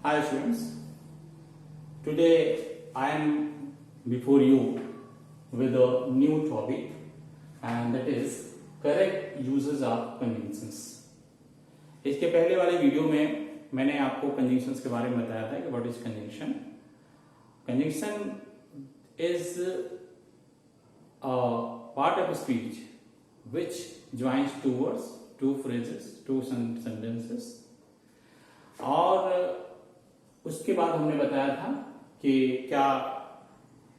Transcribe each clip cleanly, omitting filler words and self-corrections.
Hi students, today I am before you with a new topic and that is correct uses of conjunctions. इसके पहले वाले video में मैंने आपको conjunctions के बारे में बताया था कि what is conjunction. Conjunction is a part of speech which joins two words, two phrases, two sentences. और उसके बाद हमने बताया था कि क्या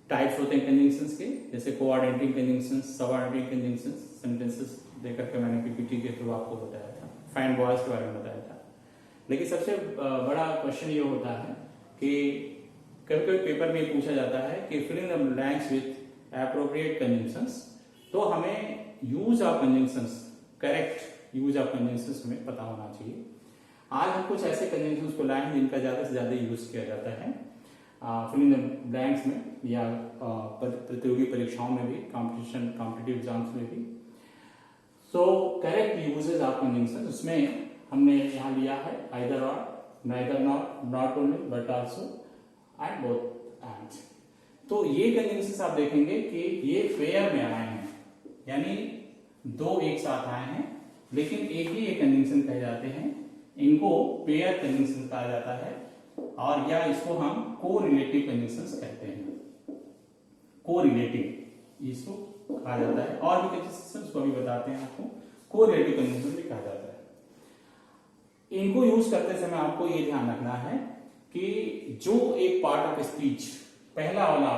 टाइप्स होते हैं कंजंक्शंस के, जैसे coordinating conjunctions, subordinating conjunctions, sentences देकर के मैंने पीपीटी के थ्रू आपको बताया था, फाइंड वॉइस के बारे में बताया था. लेकिन सबसे बड़ा क्वेश्चन ये होता है कि कभी कभी पेपर में पूछा जाता है कि fill in the blanks with appropriate conjunctions. तो हमें use of conjunctions, correct use of conjunctions हमें पता होना चाहिए. आज हम कुछ ऐसे कंजंक्शंस को लाए हैं जिनका ज्यादा से ज्यादा यूज किया जाता है फिल इन द ब्लैंक्स में या प्रतियोगी परीक्षाओं में भी, कॉम्पिटिटिव एग्जाम्स में भी. So correct uses of conjunctions उसमें हमने यहाँ लिया है आइदर और, neither not only but also and both and. तो ये कंजंक्शंस आप देखेंगे कि ये पेयर में आए हैं, यानी दो एक साथ आए हैं लेकिन एक ही एक कंजंक्शन कहे जाते हैं. इनको पेयर कंजंक्शन कहा जाता है और या इसको हम कोरिलेटिव कंजंक्शंस कहते हैं. कोरिलेटिव इसको कहा जाता है और भी कंजंक्शंस को भी बताते हैं आपको. कोरिलेटिव कंजंक्शन भी कहा जाता है. इनको यूज करते समय आपको ये ध्यान रखना है कि जो एक पार्ट ऑफ स्पीच पहला वाला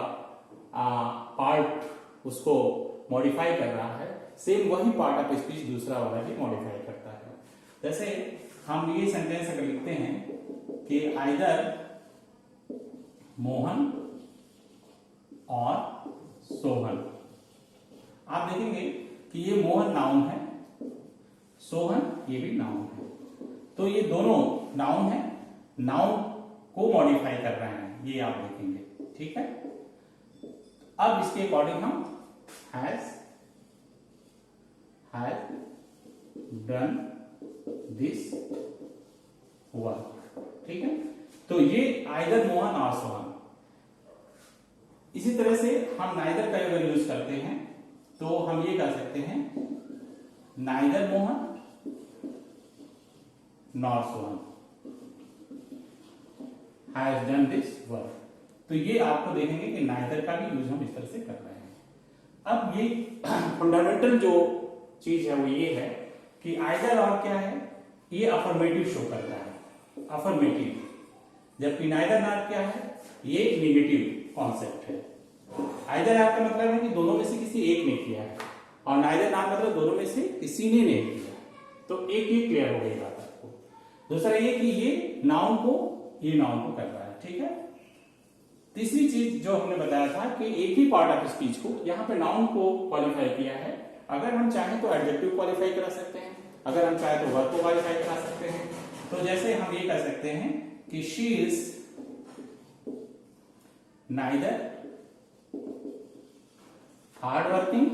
पार्ट उसको मॉडिफाई कर रहा है, सेम वही पार्ट ऑफ स्पीच दूसरा वाला भी मॉडिफाई करता है. जैसे हम ये सेंटेंस अगर लिखते हैं कि आइदर मोहन और सोहन, आप देखेंगे कि ये मोहन नाउन है, सोहन ये भी नाउन है. तो ये दोनों नाउन है, नाउन को मॉडिफाई कर रहे हैं, ये आप देखेंगे. ठीक है. अब इसके अकॉर्डिंग हम हैज डन दिस वर्क. ठीक है. तो ये आइदर मोहन और सोहन. इसी तरह से हम नाइदर का अगर यूज करते हैं तो हम ये कह सकते हैं neither Mohan nor Sohan has done this work. तो ये आपको देखेंगे कि नाइदर का भी यूज हम इस तरह से कर रहे हैं. अब ये फंडामेंटल जो चीज है वो ये है कि आइदर और क्या है, ये अफर्मेटिव शो करता है, अफर्मेटिव. जबकि नाइदर नॉट क्या है, ये नेगेटिव कॉन्सेप्ट है. आइदर आपका मतलब है कि दोनों में से किसी एक ने किया है और नाइदर नॉट मतलब दोनों में से किसी ने नहीं किया. तो एक ही क्लियर हो गई बात आपको. दूसरा ये कि ये नाउन को कर रहा है. ठीक है. तीसरी चीज जो हमने बताया था कि एक ही पार्ट ऑफ स्पीच को, यहां पे नाउन को क्वालिफाई किया है. अगर हम चाहें तो एडजेक्टिव क्वालिफाई करा सकते हैं, अगर हम चाहें तो वर्ब को क्वालिफाई करा सकते हैं. तो जैसे हम ये कह सकते हैं कि she is neither hard working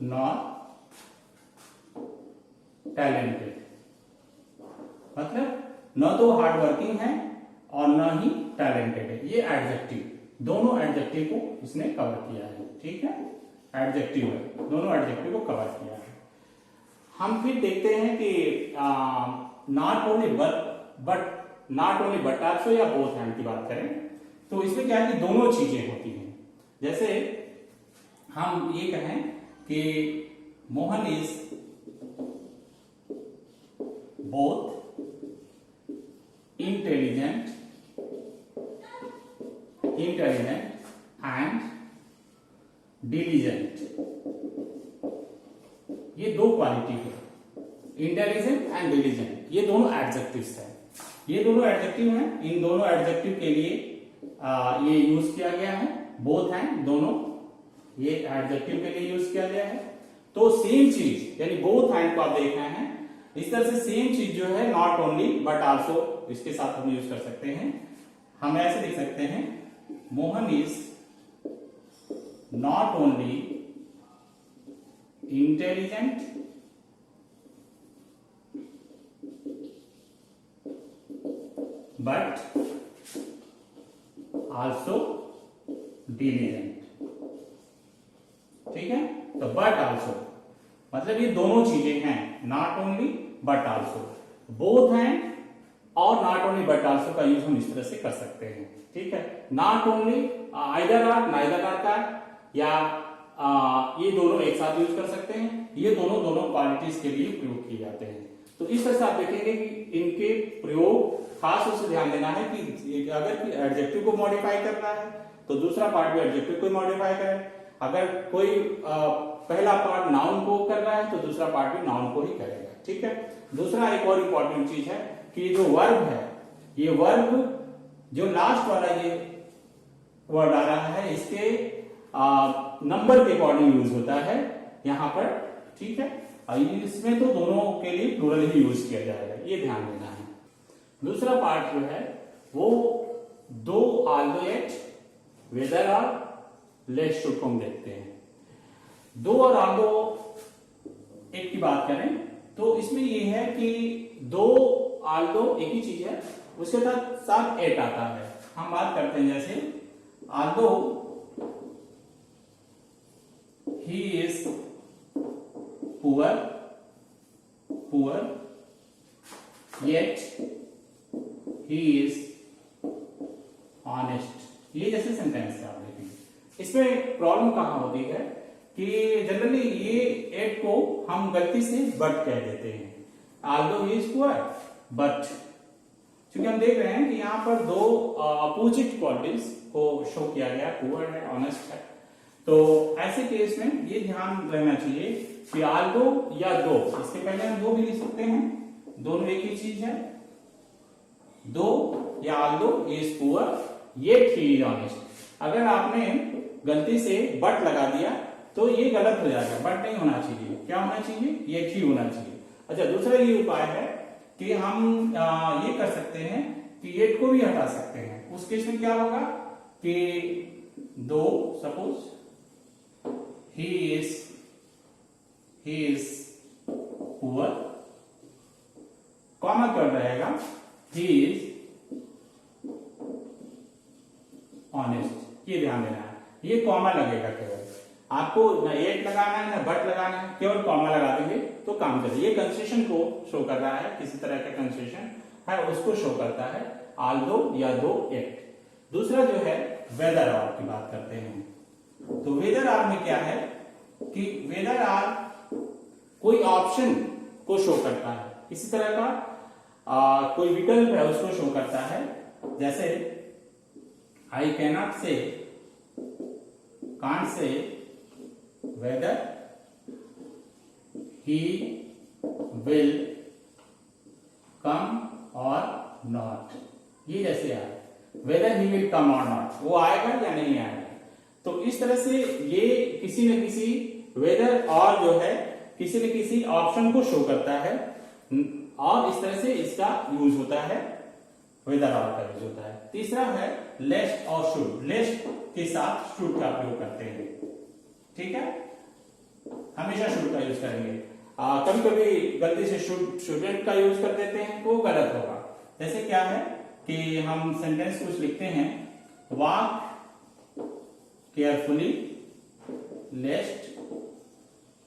nor talented. मतलब न तो हार्ड वर्किंग है और न ही टैलेंटेड है. ये एडजेक्टिव, दोनों एडजेक्टिव को इसने कवर किया है. ठीक है. एडजेक्टिव है, दोनों एडजेक्टिव को कवर किया है. हम फिर देखते हैं कि नॉट ओनली बट आल्सो या बोथ हैंड की बात करें तो इसमें क्या है कि दोनों चीजें होती हैं. जैसे हम ये कहें कि Mohan is both intelligent and diligent. ये दो क्वालिटी है, इंटेलिजेंट एंड डिलीजेंट. ये दोनों एडजेक्टिव्स हैं. ये दोनों एडजेक्टिव हैं. इन दोनों एडजेक्टिव के लिए ये यूज किया गया है. बोथ हैं, दोनों ये एडजेक्टिव के लिए यूज किया गया है. तो सेम चीज यानी बोथ हैंड को आप देख रहे हैं. इस तरह से सेम चीज जो है नॉट ओनली बट आल्सो, इसके साथ हम यूज कर सकते हैं. हम ऐसे लिख सकते हैं Mohan is not only intelligent but also, मतलब ये दोनों चीजें हैं, not only but also, both हैं और नॉट ओनली बट आल्सो का यूज हम इस तरह से कर सकते हैं, ठीक है। Not only either or neither or का, या ये दोनों एक साथ यूज कर सकते हैं, ये दोनों दोनों क्वालिटीज के लिए प्रयोग किए जाते हैं। तो इस तरह से आप देखेंगे कि इनके प्रयोग खास रूप से ध्यान देना है कि अगर एडजेक्टिव को मॉडिफाई करना है तो दूसरा पार्ट भी एडजेक्टिव को मॉडिफाई करे, अगर कोई पहला पार्ट नाउन को कर रहा है तो दूसरा पार्ट भी नाउन को ही करेगा, ठीक है। दूसरा एक और इंपॉर्टेंट चीज है कि जो वर्ब है, ये वर्ब जो लास्ट वाला ये वर्ड आ रहा है, इसके नंबर के अकॉर्डिंग यूज होता है यहां पर, ठीक है। इसमें तो दोनों के लिए प्लूरल ही यूज किया जाएगा, ये ध्यान देना है। दूसरा पार्ट जो है वो दो, आल्दो, एट, वेदर और लेस शुड को हम देखते हैं। दो और आल्दो एक की बात करें तो इसमें ये है कि दो आल्दो एक ही चीज है, उसके साथ साथ एट आता है। हम बात करते हैं जैसे Aldous he is poor, poor, yet he is honest. ये जैसे सेंटेंस है, आप देखेंगे इसमें प्रॉब्लम कहां होती है कि जनरली ये एट को हम गलती से बट कह देते हैं, Aldous he is poor but, क्योंकि हम देख रहे हैं कि यहां पर दो अपोजिट क्वालिटीज को शो किया गया, पुअर है, ऑनेस्ट है। तो ऐसे केस में ये ध्यान रहना चाहिए कि आल्दो या दो, इसके पहले हम दो भी लिख सकते हैं, दोनों एक ही चीज है, दो या Aldous is poor yet he is honest. अगर आपने गलती से बट लगा दिया तो ये गलत हो जाएगा, बट नहीं होना चाहिए, क्या होना चाहिए, येट ही होना चाहिए। अच्छा, दूसरा ये उपाय है कि हम ये कर सकते हैं कि येट को भी हटा सकते हैं। उस केस में क्या होगा कि दो, suppose he is poor, comma क्या रहेगा, he is honest। ये ध्यान देना है, ये कॉमा लगेगा केवल, आपको ना एट लगाना है ना बट लगाना है, केवल कॉमा लगा देंगे तो काम करेगा। ये कंसेशन को शो कर रहा है, किसी तरह का कंसेशन है उसको शो करता है, आल्दो या दो, एट। दूसरा जो है वेदर आर की बात करते हैं। तो वेदर आर में क्या है कि वेदर आर कोई ऑप्शन को शो करता है, इसी तरह का कोई विकल्प है उसको शो करता है। जैसे I cannot say, can't say weather he will come और नॉट, ये जैसे आए, वेदर ही विल कम और नॉट, वो आएगा या नहीं आएगा। तो इस तरह से ये किसी न किसी वेदर और जो है किसी न किसी ऑप्शन को शो करता है, और इस तरह से इसका यूज होता है, वेदर और का यूज होता है। तीसरा है लेस्ट और शुड, लेस्ट के साथ शुड का प्रयोग करते हैं, ठीक है, हमेशा शुड का यूज करेंगे। कभी कभी गलती से शुडेंट का यूज कर देते हैं तो गलत होगा। जैसे क्या है कि हम सेंटेंस कुछ लिखते हैं, walk carefully लेस्ट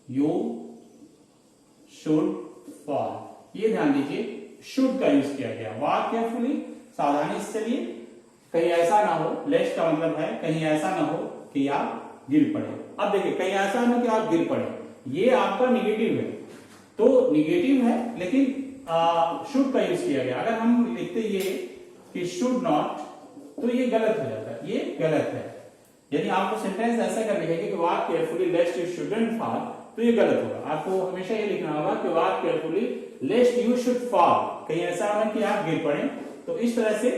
you should fall, ये ध्यान दीजिए शुड का यूज किया गया। वॉक केयरफुली, सावधानी से चलिए, कहीं ऐसा ना हो, लेस्ट का मतलब है कहीं ऐसा ना हो कि आप गिर पड़े। अब देखिए कहीं ऐसा ना हो कि आप गिर पड़े, ये आपका निगेटिव है, तो निगेटिव है लेकिन शुड का यूज किया गया। अगर हम लिखते ये कि शुड नॉट तो ये गलत हो जाता है, ये गलत है। यदि आपको सेंटेंस ऐसा कर लिखेंगे कि walk carefully लेस्ट you shouldn't fall, तो ये गलत होगा। आपको हमेशा ये लिखना होगा कि walk carefully लेस्ट you should fall, कहीं ऐसा हो कि आप गिर पड़े। तो इस तरह से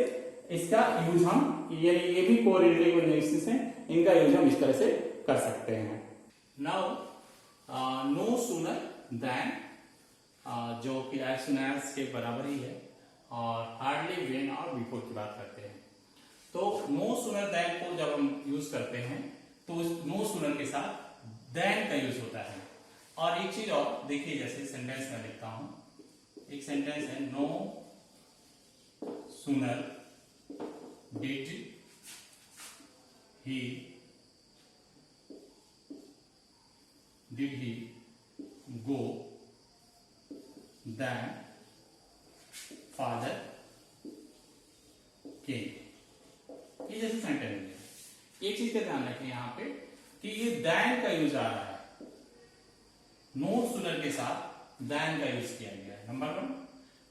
इसका यूज हम, ये भी कोरिलेटिव कंजंक्शंस हैं, इनका यूज हम इस तरह से कर सकते हैं। नाउ नो सूनर देन, जो कि एज सून एज के बराबर ही है, और हार्डली, व्हेन और बिफोर की बात करते हैं। तो नो सूनर देन को जब हम यूज करते हैं तो नो सूनर के साथ देन का यूज होता है। और एक चीज और देखिए, जैसे सेंटेंस में लिखता हूं, एक सेंटेंस है, no sooner did he did he go then father came. ये जैसे सेंटेंस है। एक चीज का ध्यान रखें यहां पे कि ये देन का यूज आ रहा है, नो सूनर के साथ देन का यूज किया गया है, नंबर 1।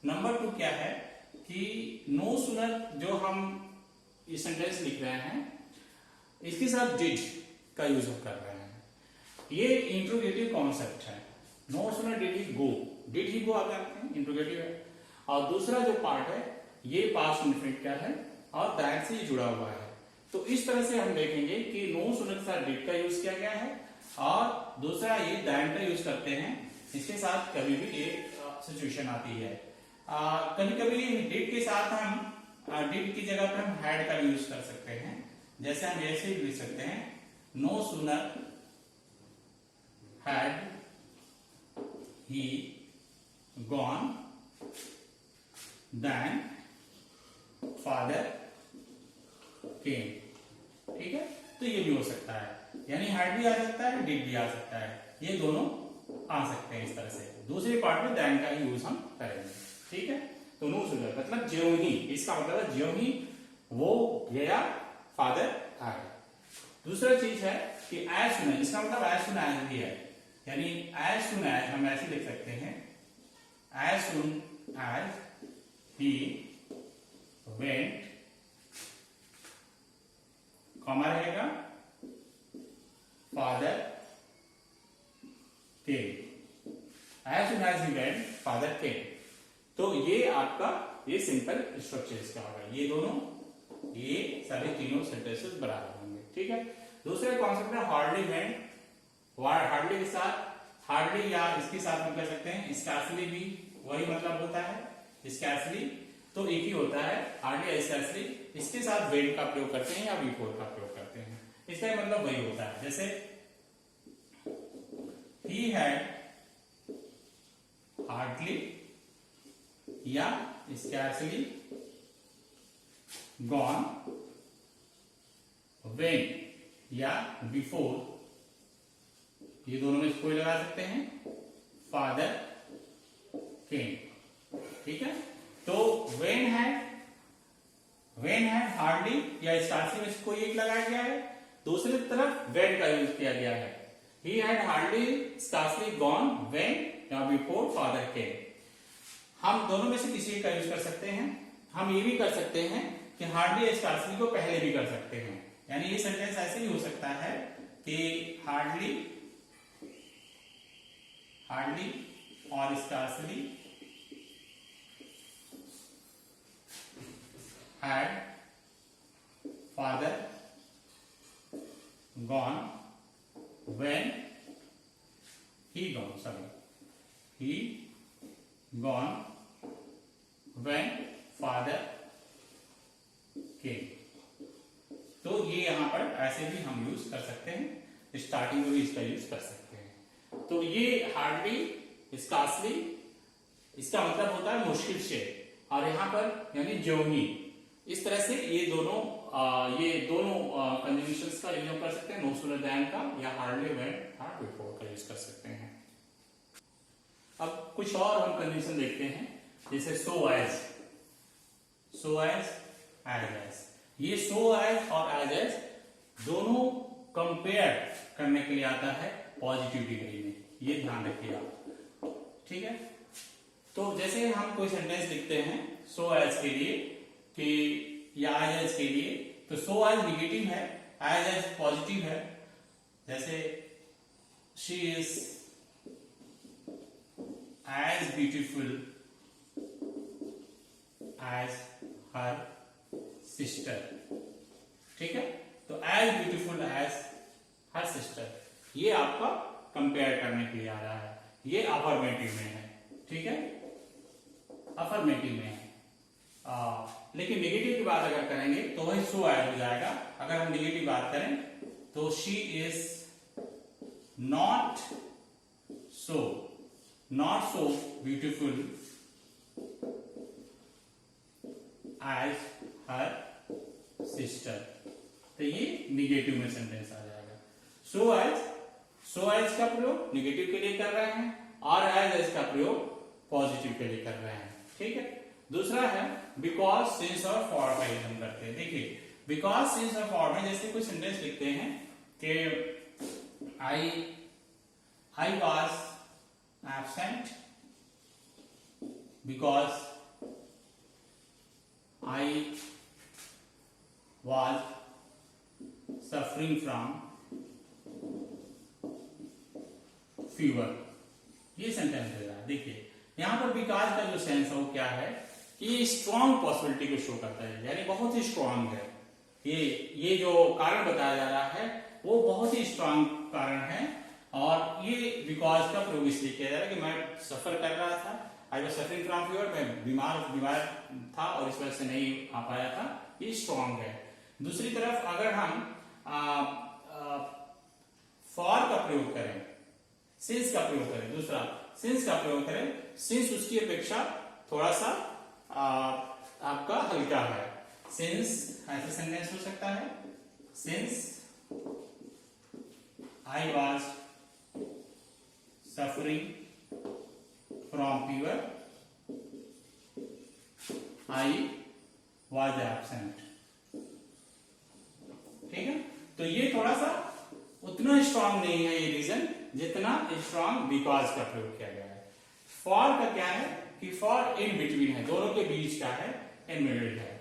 नंबर 2 क्या है कि नो सूनर जो हम ये सेंटेंस लिख रहे हैं इसके साथ डिड का यूज कर रहे हैं। ये इंट्रोगेटिव कॉन्सेप्ट है। No sooner did he go, did he go आप जानते हैं इंट्रोगेटिव है। और दूसरा जो पार्ट है ये पास्ट इंडेफिनिट क्या है और दैट से जुड़ा हुआ है। तो इस तरह से हम देखेंगे कि नो सूनर के साथ डिड का यूज किया गया है और दूसरा ये दैन का यूज करते हैं। इसके साथ कभी भी एक सिचुएशन आती है, कभी कभी डिड के साथ हम डिड की जगह पर हम हैड का यूज कर सकते हैं। जैसे हम ऐसे भी लिख सकते हैं, no sooner had he gone then father came. ठीक है, तो ये भी हो सकता है, यानी हैड भी आ सकता है, डिड भी आ सकता है, ये दोनों आ सकते हैं इस तरह से। दूसरे पार्ट में देन का ही यूज हम करेंगे। ठीक है, तो नो सूनर मतलब ज्यों ही, इसका मतलब है ज्यों ही वो गया फादर आ गया। दूसरा चीज है कि एज सुन, इसका मतलब एज सुन एज भी है, यानी एज सुन एज हम ऐसे लिख सकते हैं, as soon as he went, comma रहेगा, father came. As soon as he went father came. तो ये आपका ये सिंपल स्ट्रक्चर इसका होगा। ये दोनों ये सारे तीनों सेंटेंसेस बराबर होंगे। ठीक है, दूसरा कॉन्सेप्ट है हार्डली वेंट। हार्डली के साथ हार्डली या इसके साथ हम कह सकते हैं स्कैर्सली भी वही मतलब होता है। स्कैर्सली तो एक ही होता है, हार्डली या स्कैर्सली इसके साथ वेंट का प्रयोग करते हैं या बिफोर का प्रयोग करते हैं, इसका मतलब वही होता है। जैसे ही हैड हार्डली या स्कैर्सली गॉन वेन या बिफोर, ये दोनों में कोई लगा सकते हैं, फादर केम। ठीक है, तो वेन है हार्डली या स्कैर्सली में कोई एक लगाया गया है, दूसरी तरफ वेन का यूज किया गया है। He had hardly scarcely gone when या बिफोर फादर केम। हम दोनों में से किसी का यूज कर सकते हैं। हम ये भी कर सकते हैं कि हार्डली स्कैर्सली को पहले भी कर सकते हैं, यानी ये सेंटेंस ऐसे भी हो सकता है कि हार्डली और scarcely had father gone when he gone when father came. तो ये यहां पर ऐसे भी हम यूज कर सकते हैं, स्टार्टिंग में भी इसका यूज कर सकते हैं। तो ये हार्डली स्कैर्सली इसका मतलब होता है मुश्किल से, और यहां पर यानी ज्यों ही, इस तरह से ये दोनों कंजुगेशंस का यूज कर सकते हैं, नो सूनर देन का या हार्डली वेन नॉट बिफोर का यूज कर सकते हैं। अब कुछ और हम कंडीशन देखते हैं, जैसे सो एज, एज। ये सो एज और एज दोनों कंपेयर करने के लिए आता है पॉजिटिव डिग्री में, ये ध्यान रखिए आप। ठीक है, तो जैसे हम कोई सेंटेंस लिखते हैं सो एज के लिए कि या एज के लिए, तो सो एज निगेटिव है, एज पॉजिटिव है। जैसे she is as beautiful as her sister. ठीक है, तो as beautiful as her sister, ये आपका कंपेयर करने के लिए आ रहा है, ये अफर्मेटिव में है। ठीक है, अफर्मेटिव में है। लेकिन नेगेटिव की बात अगर करेंगे तो वही सो एज हो जाएगा। अगर हम नेगेटिव बात करें तो she is not so beautiful as her sister, तो ये निगेटिव में सेंटेंस आ जाएगा। सो एज का प्रयोग निगेटिव के लिए कर रहे हैं और एज का प्रयोग पॉजिटिव के लिए कर रहे हैं। ठीक है। दूसरा है बिकॉज, सिंस और फॉर का यूज हम करते हैं। देखिए बिकॉज, सिंस और फॉर में जैसे कोई सेंटेंस लिखते हैं कि आई was absent because I was suffering from fever, ये सेंटेंस दे रहा है। देखिए यहां पर बिकॉज का जो सेंस है वो क्या है कि स्ट्रॉन्ग पॉसिबिलिटी को शो करता है, यानी बहुत ही स्ट्रॉन्ग है। ये जो कारण बताया जा रहा है वो बहुत ही स्ट्रॉन्ग कारण है और ये बिकॉज का प्रयोग इसलिए किया जा रहा है कि मैं सफर कर रहा था, I was suffering from fever, मैं बीमार था और इस वजह से नहीं आ पाया था, ये स्ट्रॉन्ग है। दूसरी तरफ अगर हम फॉर का प्रयोग करें, सिंस का प्रयोग करें, दूसरा सिंस का प्रयोग करें, सिंस उसकी अपेक्षा थोड़ा सा आपका हल्का है। सिंस ऐसा सेंटेंस हो सकता है, since I was suffering from fever I was absent. ठीक है, तो ये थोड़ा सा उतना स्ट्रांग नहीं है ये रीजन जितना स्ट्रांग बिकॉज का प्रयोग किया गया है। फॉर का क्या है कि फॉर इन बिटवीन है, दोनों के बीच का है, इन मिडिल है।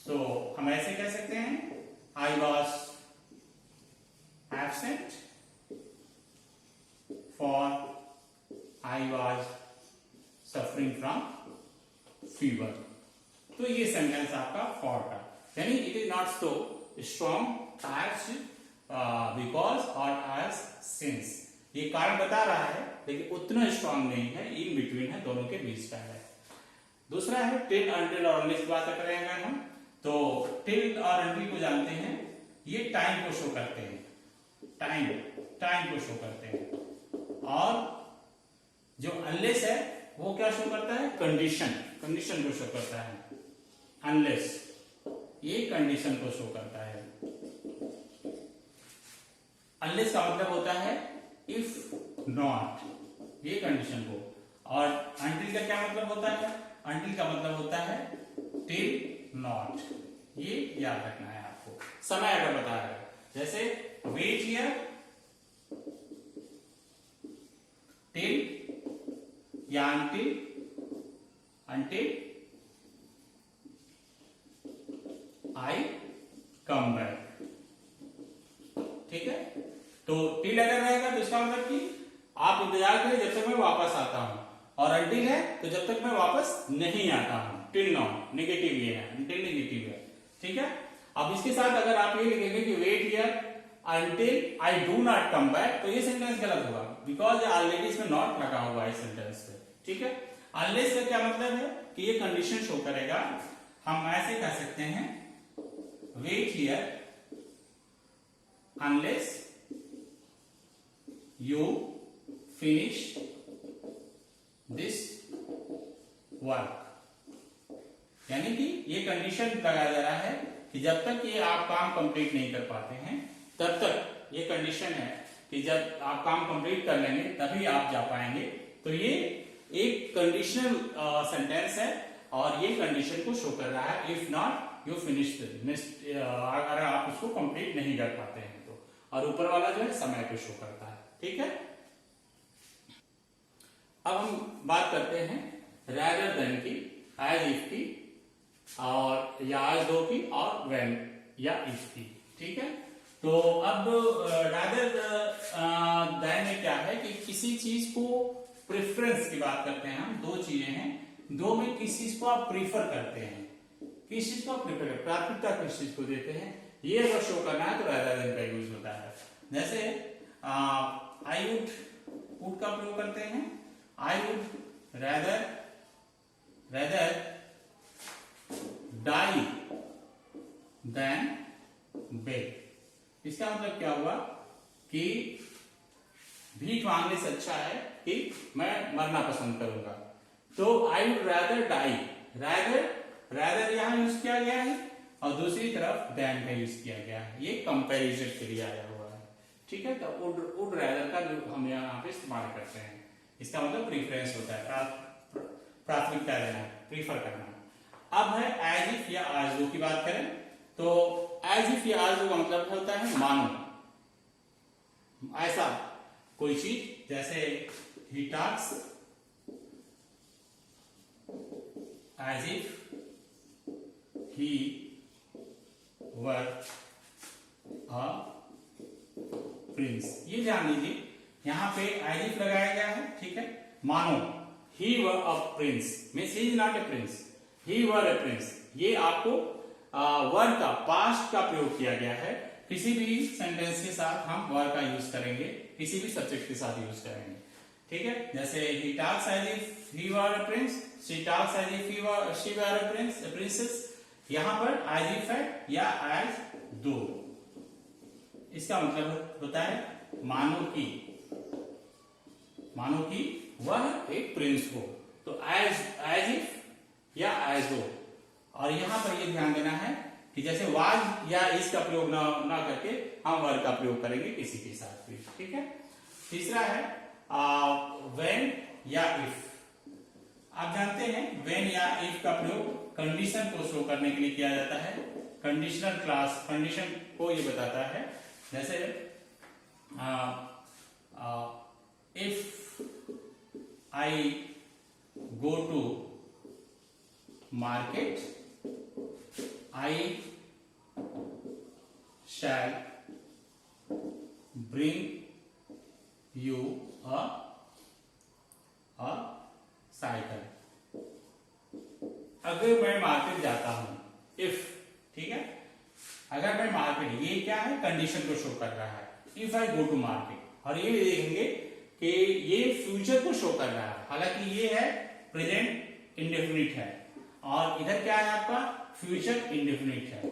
तो हम ऐसे कह सकते हैं I was absent for I was suffering from fever. तो ये सेंटेंस आपका फॉर का, यानी it is not so strong as because और एज सिंस। ये कारण बता रहा है लेकिन उतना स्ट्रॉन्ग नहीं है, इन बिटवीन है, दोनों के बीच का है। दूसरा है टिल, अनटिल और अनलेस की बात करेंगे हम, तो टिल और अनटिल को जानते हैं, ये टाइम को शो करते हैं, टाइम को शो करते हैं। और जो अनलेस है वो क्या शो करता है, कंडीशन को शो करता है। अनलेस ये कंडीशन को शो करता है। अनलेस का मतलब होता है इफ नॉट, ये कंडीशन को, और अनटिल का क्या मतलब होता है, अनटिल का मतलब होता है टिल नॉट। ये याद रखना है आपको, समय अगर बता रहा है, जैसे वेट हियर टिल या अनटिल आई कम बैक। ठीक है, तो टिल अगर रहेगा तो इसका मतलब कि आप इंतजार करें जब तक मैं वापस आता हूं, और अनटिल है तो जब तक मैं वापस नहीं आता हूं। टिल नॉट नेगेटिव ये है, अनटिल नेगेटिव है। ठीक है, अब इसके साथ अगर आप ये लिखेंगे कि wait here until I do not come back, तो ये सेंटेंस गलत होगा, बिकॉज ऑलरेडी इसमें नॉट लगा हुआ है इस सेंटेंस पे। ठीक है, अनलेस का क्या मतलब है कि ये कंडीशन शो करेगा। हम ऐसे कह सकते हैं wait here unless you finish this work, यानी कि ये कंडीशन लगाया जा रहा है कि जब तक ये आप काम कंप्लीट नहीं कर पाते हैं तब तक ये कंडीशन है कि जब आप काम कंप्लीट कर लेंगे तभी आप जा पाएंगे। तो ये एक कंडीशनल सेंटेंस है और ये कंडीशन को शो कर रहा है, इफ नॉट यू फिनिश, अगर आप उसको कंप्लीट नहीं कर पाते हैं तो। और ऊपर वाला जो है समय को शो करता है। ठीक है, अब हम बात करते हैं rather than की, as if की, और या as though की, और when या if की। ठीक है, तो अब rather than में क्या है कि किसी चीज को प्रेफरेंस की बात करते हैं हम। दो चीजें हैं, दो में किस चीज को आप प्रीफर करते हैं, किस चीज को आप प्रीफर करते, प्राथमिकता किस चीज को देते हैं, ये अगर शो करना है तो rather than का यूज होता है। जैसे आई वुड का प्रयोग करते हैं, I would rather die than beg। इसका मतलब क्या हुआ कि भीख मांगने से अच्छा है कि मैं मरना पसंद करूंगा। तो I would rather die, rather यहां यूज किया गया है और दूसरी तरफ than का यूज किया गया है, ये कंपैरिजन के लिए आया हुआ है। ठीक है, तो वुड रैदर का जो हम यहाँ पे इस्तेमाल करते हैं, इसका मतलब प्रीफरेंस होता है, प्राथमिकता देना, प्रीफर करना। अब है एज इफ या आज दो की बात करें तो एज इफ या आज दो का मतलब होता है मानो, ऐसा कोई चीज, जैसे he talks as if he were a prince. ये जान लीजिए यहां पे एज इफ लगाया गया है, ठीक है, मानो he were a prince means he is not a prince, he were a prince. ये आपको वर का पास्ट का प्रयोग किया गया है, किसी भी सेंटेंस के साथ हम वर का यूज करेंगे, किसी भी सब्जेक्ट के साथ यूज करेंगे, ठीक है। जैसे he talks as if he were a prince, she talks as if she were a princess. यहां पर एज इफ है या एज दो, इसका मतलब होता है मानो कि वह एक प्रिंस हो, तो एज इफ या एज दो। और यहां पर यह ध्यान देना है कि जैसे वाज या इस का प्रयोग ना करके हम वर का प्रयोग करेंगे किसी के साथ भी, ठीक है। तीसरा है व्हेन या इफ। आप जानते हैं व्हेन या इफ का प्रयोग कंडीशन को शो करने के लिए किया जाता है, कंडीशनल क्लास कंडीशन को ये बताता है। जैसे if I go to market I shall bring you a cycle. अगर मैं मार्केट जाता हूं, इफ, ठीक है, अगर मैं मार्केट, ये क्या है, कंडीशन को शो कर रहा है, if I go to market. और ये देखेंगे कि ये फ्यूचर को शो कर रहा है, हालांकि ये है प्रेजेंट इंडेफिनिट है और इधर क्या है आपका फ्यूचर इंडेफिनिट है,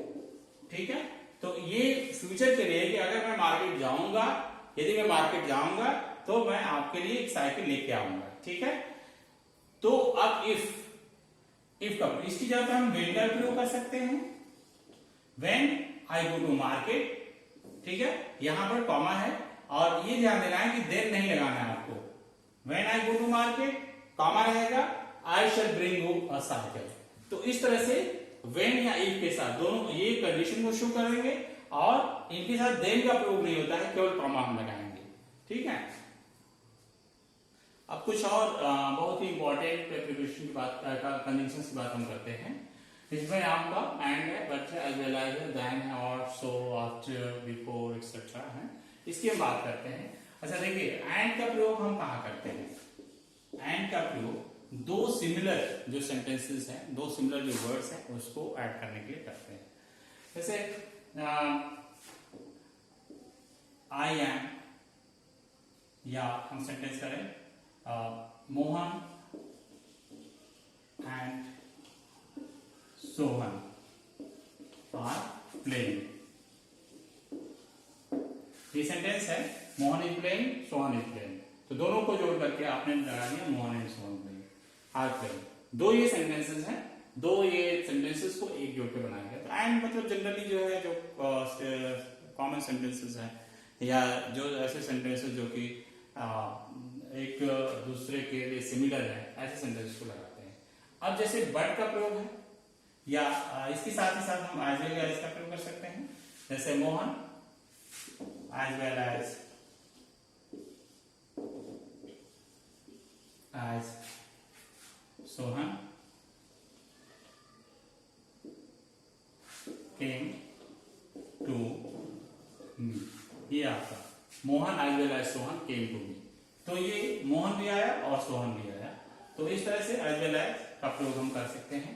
ठीक है। तो ये फ्यूचर के लिए कि अगर मैं मार्केट जाऊंगा, यदि मैं मार्केट जाऊंगा तो मैं आपके लिए एक साइकिल लेके आऊंगा, ठीक है। तो अब इफ का इसकी जगह पर हम व्हेन का प्रयोग कर सकते हैं, when I go to market, ठीक है, यहां पर कॉमा है और ये ध्यान देना है कि देन नहीं लगाना है आपको। When I go to market comma रहेगा, I shall bring you a cycle. तो इस तरह से व्हेन या इफ के साथ दोनों ये कंडीशन को शो करेंगे और इनके साथ देन का प्रयोग नहीं होता है, केवल कॉमा हम लगाएंगे, ठीक है। अब कुछ और बहुत ही इंपॉर्टेंट प्रिपरेशन की बात, कंजंक्शंस की बात हम करते हैं। इसमें आपका एंड है, बट है, एज वेल एज है, देन है, और, सो, आफ्टर, बिफोर एक्सेट्रा है, इसकी हम बात करते हैं। अच्छा देखिए, एंड का प्रयोग हम कहाँ करते हैं? एंड का प्रयोग दो सिमिलर जो सेंटेंसेस हैं, दो सिमिलर जो वर्ड्स हैं, उसको ऐड करने के लिए करते हैं। जैसे आई एम, या हम सेंटेंस करें Mohan and Sohan are playing. ये सेंटेंस है, Mohan is playing, Sohan is playing, तो दोनों को जोड़ करके आपने लगा दिया Mohan and Sohan playing are playing. दो ये सेंटेंसेस हैं, दो ये सेंटेंसेस को एक जोड़ के बनाया गया। तो एंड मतलब जनरली जो है, जो कॉमन सेंटेंसेस हैं या जो ऐसे सेंटेंसेस जो कि एक दूसरे के लिए सिमिलर है, ऐसे सेंटेंस को लगाते हैं। अब जैसे बट का प्रयोग है, या इसके साथ ही साथ हम एज वेल एज का प्रयोग कर सकते हैं। जैसे Mohan as well as Sohan came to me. ये आपका Mohan as well as Sohan came to me. तो ये मोहन भी आया और सोहन भी आया, तो इस तरह से एज वेल एज का प्रयोग हम कर सकते हैं।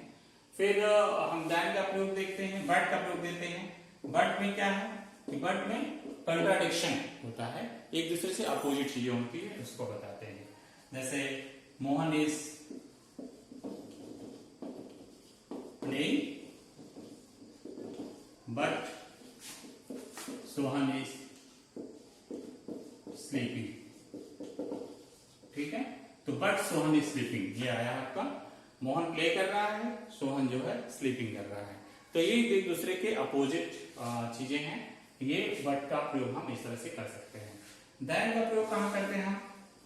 फिर हम दैन का प्रयोग देखते हैं, बट का प्रयोग देते हैं। बट में क्या है कि बट में कंट्राडिक्शन होता है, एक दूसरे से अपोजिट चीजें होती है, उसको बताते हैं। जैसे Mohan is playing but Sohan is sleeping, ठीक है। तो बट सोहन इज स्लीपिंग, ये आया आपका, मोहन प्ले कर रहा है, सोहन जो है स्लीपिंग कर रहा है। तो ये एक दूसरे के अपोजिट चीजें हैं, ये बट का प्रयोग हम इस तरह से कर सकते हैं। देन का प्रयोग कहाँ करते हैं हम?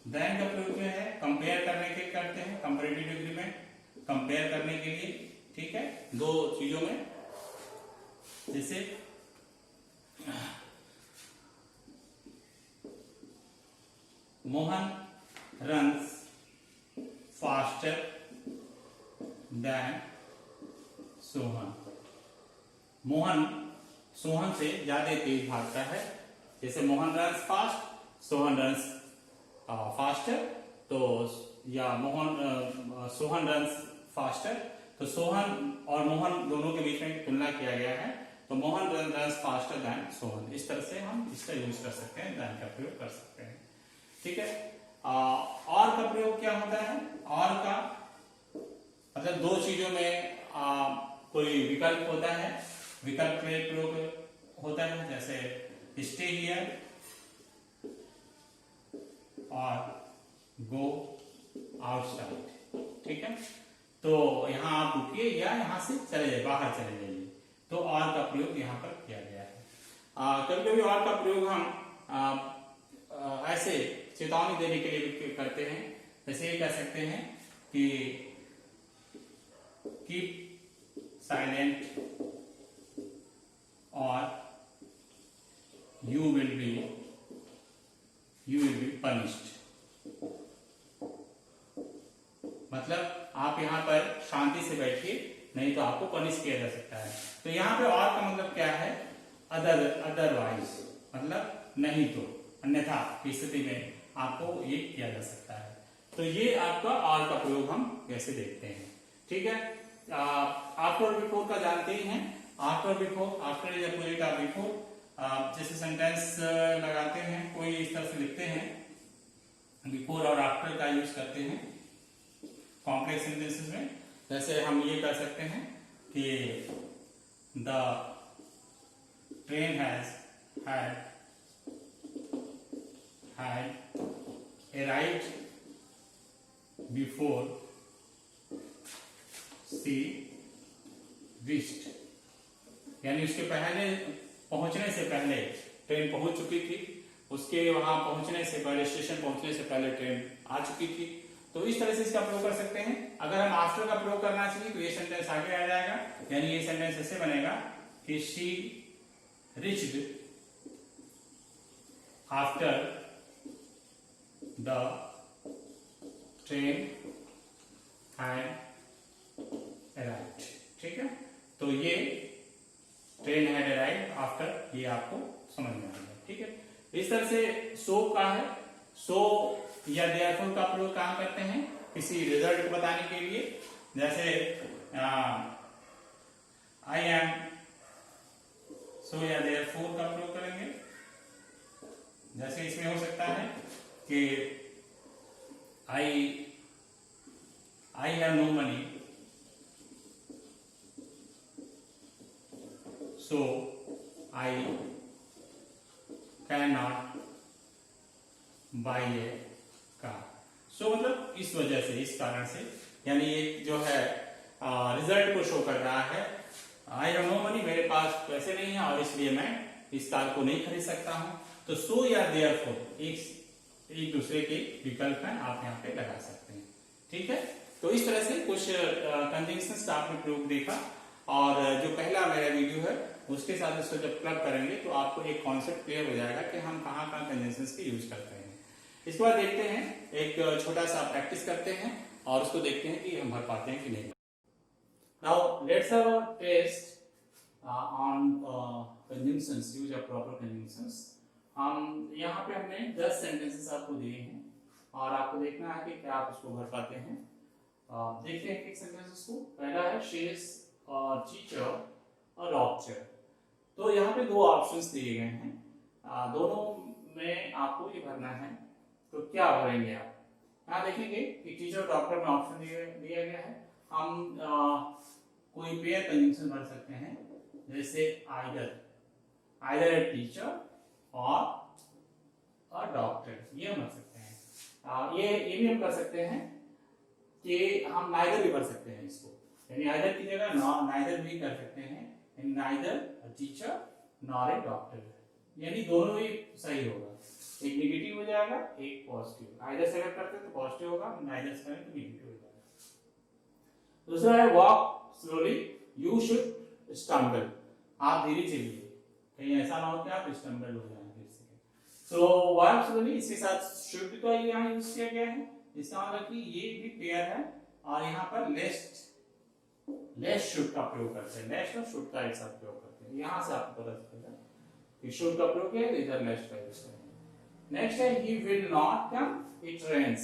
देन का प्रयोग जो है कंपेयर करने के करते हैं, कंपैरेटिव डिग्री में कंपेयर करने के लिए, ठीक है, दो चीजों में। जैसे Mohan runs faster than Sohan. Mohan Sohan से ज्यादा तेज भागता है। जैसे Mohan runs fast, Sohan runs faster, तो या सोहन रन्स फास्टर, तो सोहन और मोहन दोनों के बीच में तुलना किया गया है, तो Mohan runs faster than Sohan. इस तरह से हम इसका यूज कर सकते हैं, देन का प्रयोग कर सकते हैं, ठीक है। और का प्रयोग क्या होता है? और का मतलब दो चीजों में कोई विकल्प होता है, विकल्प के प्रयोग होता है, जैसे स्टे हियर और गो आउटसाइड, ठीक है। तो यहाँ आप रुकिए या यहाँ से चले जाइए, बाहर चले जाइए, तो और का प्रयोग यहाँ पर किया गया है। कभी कभी और का प्रयोग हम ऐसे चेतावनी देने के लिए भी करते हैं। जैसे ये कह सकते हैं कि कीप साइलेंट और यू विल बी पनिश्ड। मतलब आप यहाँ पर शांति से बैठिए, नहीं तो आपको पनिश किया जा सकता है। तो यहाँ पे और का मतलब क्या है? अदरवाइज, मतलब नहीं तो, अन्यथा की स्थिति में आपको ये किया जा सकता है। तो ये आपका और का प्रयोग हम कैसे देखते हैं, ठीक है। आफ्टर और बिफोर का जानते ही हैं। After before, after is opposite of before. जैसे सेंटेंस लगाते हैं, कोई इस तरह से लिखते हैं, बिफोर और आफ्टर का यूज करते हैं कॉम्प्लेक्स सेंटेंसेस में। जैसे हम ये कर सकते हैं कि the train had arrived before she reached, यानी उसके पहले, पहुंचने से पहले ट्रेन पहुंच चुकी थी, उसके वहां पहुंचने से पहले, स्टेशन पहुंचने से पहले ट्रेन आ चुकी थी। तो इस तरह से इसका प्रयोग कर सकते हैं। अगर हम आफ्टर का प्रयोग करना चाहिए तो ये सेंटेंस आगे आ जाएगा, यानी ये सेंटेंस ऐसे बनेगा कि she reached after the train had arrived, ठीक है। तो ये ट्रेन हैड अराइव्ड आफ्टर, ये आपको समझ में आ गया, ठीक है। इस तरह से सो का है, सो या देयरफॉर का प्रयोग कहां करते हैं? किसी रिजल्ट को बताने के लिए। जैसे आई एम, सो या देयरफॉर का प्रयोग करेंगे। जैसे इसमें हो सकता है कि I have no money, so I can not buy a car. So मतलब इस वजह से, इस कारण से, यानी ये जो है रिजल्ट को शो कर रहा है। आई हैव नो मनी, मेरे पास पैसे नहीं है और इसलिए मैं इस कार को नहीं खरीद सकता हूं। तो सो या देयरफॉर एक दूसरे के विकल्प में आप यहाँ पे लगा सकते हैं, ठीक है। तो इस तरह से कुछ कंजंक्शंस का आपने प्रयोग देखा, और जो पहला मेरा वीडियो है उसके साथ इसको जब क्लब करेंगे तो आपको एक कॉन्सेप्ट क्लियर हो जाएगा कि हम कहाँ कहाँ कंजंक्शंस के यूज करते हैं। इसके बाद देखते हैं, एक छोटा सा प्रैक्टिस करते हैं और उसको देखते हैं कि हम भर पाते हैं कि नहीं। Now let's have a test on conjunctions, use of proper conjunctions. हम यहाँ पे हमने 10 सेंटेंसेस आपको दिए हैं और आपको देखना है कि क्या आप उसको भर पाते हैं। देखते हैं एक सेंटेंसेस को। पहला है शी इज टीचर और डॉक्टर। तो यहाँ पे दो ऑप्शंस दिए गए हैं, दोनों में आपको ये भरना है। तो क्या भरेंगे आप? यहाँ देखेंगे कि टीचर और डॉक्टर में ऑप्शन दिया गया है। हम कोई पेयर कंजंक्शन भर सकते हैं, जैसे आइदर ए टीचर और डॉक्टर, ये हम भर सकते हैं। ये भी हम कर सकते हैं कि हम नाइदर भी भर सकते हैं इसको, यानी आइदर की जगह नाइदर भी कर सकते हैं, neither a teacher nor a doctor. यानी दोनों ही सही होगा, एक नेगेटिव हो जाएगा एक पॉजिटिव, आइदर से अगर करते तो पॉजिटिव होगा, आइदर से करें तो नेगेटिव हो जाएगा। दूसरा है walk slowly you should stumble, आप धीरे चलिए, कहीं ऐसा ना हो कि आप स्टम्बल हो जाए फिर से। सो वॉक स्लोली, इसके साथ शुड का यहाँ यूज किया गया है, इसका मतलब कि ये भी पेयर है और यहाँ पर लेस शुड का प्रयोग करते हैं, लेस और शुड का एक साथ प्रयोग करते हैं, यहां से आपको पता चलेगा कि शुड का प्रयोग किया इधर लेस का यूज करेंगे। नेक्स्ट है he will not come it rains,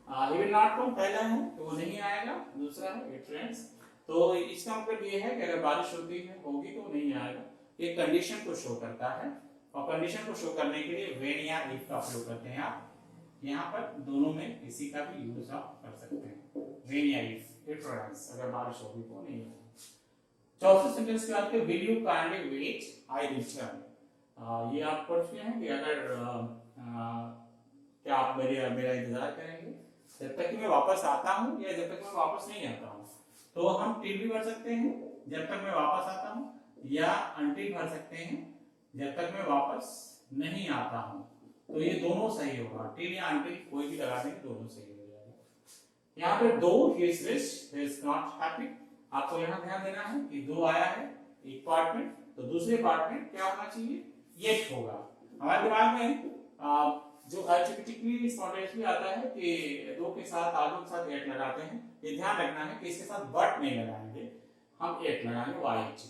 he will not come पहला है तो वो नहीं आएगा, दूसरा है इट रेन्स, तो इसका मतलब ये है कि अगर बारिश होती है होगी तो नहीं आएगा, ये कंडीशन को शो करता है और कंडीशन को शो करने के लिए व्हेन या इफ का प्रयोग करते हैं। आप यहाँ पर दोनों में किसी का भी यूज आप कर सकते हैं, व्हेन या इफ, इट रेन्स अगर बारिश होगी तो नहीं होगी। चौथे सेंटेंस की बात करें, will you kindly wait I return, ये आप पढ़ चुके हैं कि अगर क्या आप मेरा इंतजार करेंगे जब तक कि मैं वापस आता हूं या जब तक मैं वापस नहीं आता हूं, तो हम टिल भी भर सकते हैं जब तक मैं वापस आता हूं, या अनटिल भर सकते हैं जब तक मैं वापस नहीं आता हूं, तो ये दोनों सही होगा, टिल या अनटिल कोई भी लगा देंगे दोनों सही हो जाएगा। यहाँ पे दो ही इज नॉट हैप्पी, आपको यहाँ ध्यान देना है कि दो आया है एक पार्ट में, तो दूसरे पार्ट में क्या होना चाहिए, येट होगा। हमारे दिमाग में जो अल्टरनेटिवली स्पॉन्टेनियसली आता है कि दो के साथ आलू के साथ एट लगाते हैं, ये ध्यान रखना है कि इसके साथ बट नहीं लगाएंगे, हम एट लगाएंगे वाईएच,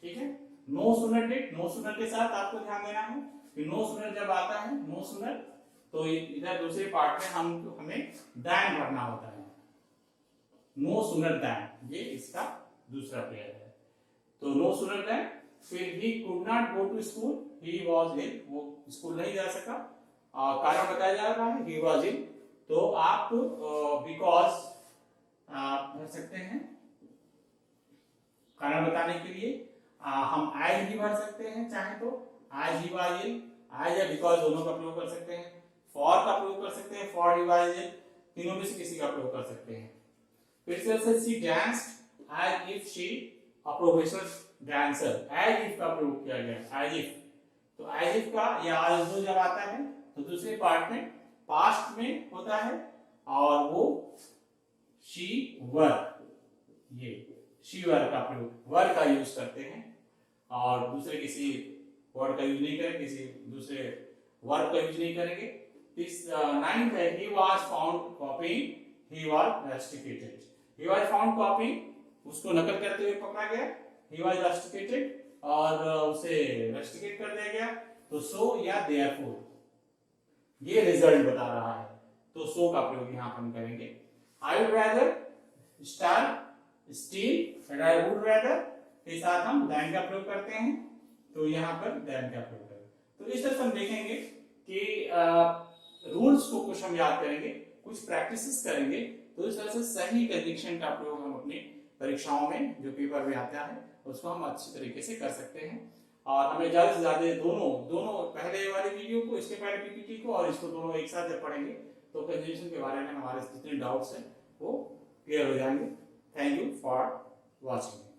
ठीक है। No sooner did, no sooner के साथ आपको ध्यान देना है कि नो सूनर जब आता है, नो सूनर, तो इधर दूसरे पार्ट में हमें दैन भरना होता है, नो सूनर दैन, ये इसका दूसरा पेयर है, तो नो सूनर दैन। फिर he could not go to school, he was ill, वो स्कूल नहीं जा सका, कारण बताया जा रहा है ही वाज इल, तो आप बिकॉज भर सकते हैं कारण बताने के लिए, हम एज भी भर सकते हैं चाहे तो, as he was ill, as या बिकॉज दोनों का प्रयोग कर सकते हैं, फॉर का प्रयोग कर सकते हैं, फॉर ही वाज इल, तीनों में से किसी का प्रयोग कर सकते हैं। फिर से she danced as if she a professional dancer, as if का प्रयोग किया गया, एज इफ, तो एज इफ का या as though जब आता है तो दूसरे पार्ट में पास्ट में होता है और वो शी वर, ये शी वर का प्रयोग, वर का यूज करते हैं और दूसरे किसी वर्ड का यूज नहीं करेंगे, किसी दूसरे वर्ब का यूज नहीं करेंगे। दिस नाइन्थ है he was found copying, he was rusticated, he was found copying, उसको नकल करते हुए पकड़ा गया, he was rusticated और उसे रस्टिकेट कर दिया गया, तो सो या therefore ये रिजल्ट बता रहा है, तो सो का प्रयोग यहाँ हम करेंगे। I would rather steal and I would rather के साथ हम than का प्रयोग करते हैं, तो यहाँ पर than का प्रयोग करेंगे। तो इस तरह से हम देखेंगे कि रूल्स को कुछ हम याद करेंगे, कुछ प्रैक्टिसेस करेंगे, तो इस तरह से सही कंजंक्शन का प्रयोग हम अपनी परीक्षाओं में जो पेपर में आता है उसको हम अच्छी तरीके से कर सकते हैं। और हमें ज्यादा से ज्यादा दोनों पहले वाली वीडियो को, इसके पहले पीपीटी को और इसको दोनों एक साथ जब पढ़ेंगे तो कंजंक्शन के बारे में हमारे जितने डाउट्स हैं वो क्लियर हो जाएंगे। Thank you for watching.